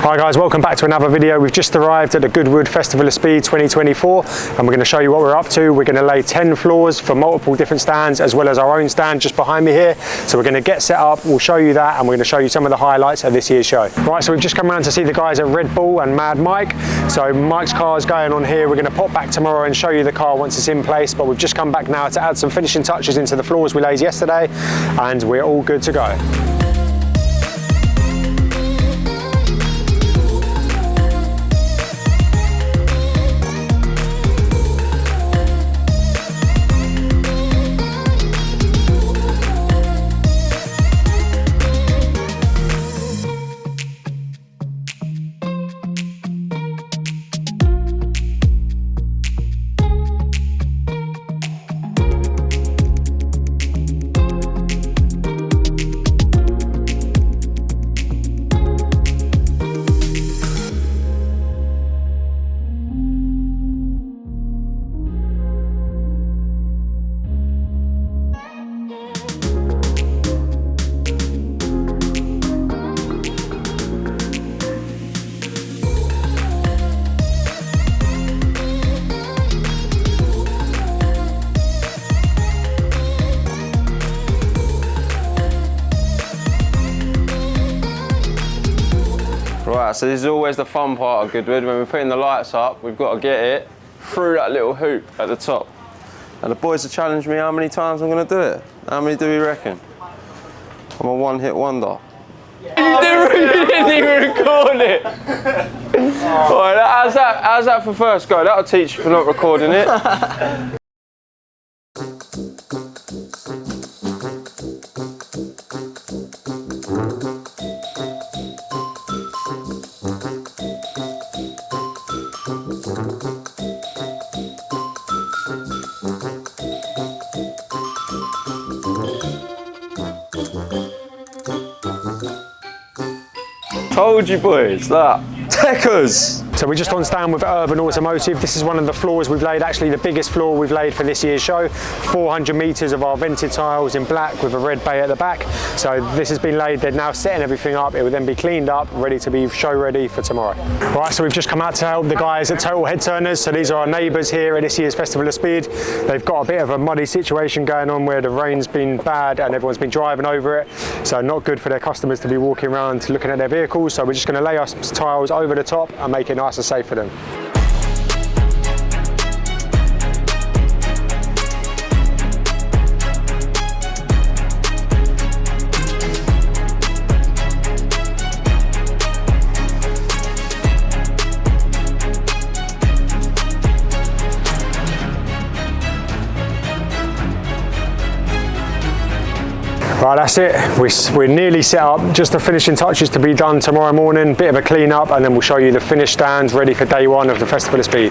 Hi guys, welcome back to another video. We've just arrived at the Goodwood Festival of Speed 2024 and we're going to show you what we're up to. We're going to lay 10 floors for multiple different stands as well as our own stand just behind me here. So we're going to get set up, we'll show you that, and we're going to show you some of the highlights of this year's show. Right, so we've just come around to see the guys at Red Bull and Mad Mike. So Mike's car is going on here. We're going to pop back tomorrow and show you the car once it's in place, but we've just come back now to add some finishing touches into the floors we laid yesterday and we're all good to go. Right, so this is always the fun part of Goodwood. When we're putting the lights up, we've got to get it through that little hoop at the top. And the boys have challenged me how many times I'm going to do it. How many do we reckon? I'm a one-hit wonder. You didn't even record it! Alright, how's that for first go? That'll teach you for not recording it. Told you boys, that. Techers! So we're just on stand with Urban Automotive. This is one of the floors we've laid, actually the biggest floor we've laid for this year's show. 400 metres of our vented tiles in black with a red bay at the back. So this has been laid, they're now setting everything up. It will then be cleaned up, ready to be show ready for tomorrow. Right, so we've just come out to help the guys at Total Head Turners. So these are our neighbours here at this year's Festival of Speed. They've got a bit of a muddy situation going on where the rain's been bad and everyone's been driving over it. So not good for their customers to be walking around looking at their vehicles. So we're just going to lay our tiles over the top and make it nice and safe for them. Right, that's it. We're nearly set up. Just the finishing touches to be done tomorrow morning. Bit of a clean up, and then we'll show you the finished stands ready for day one of the Festival of Speed.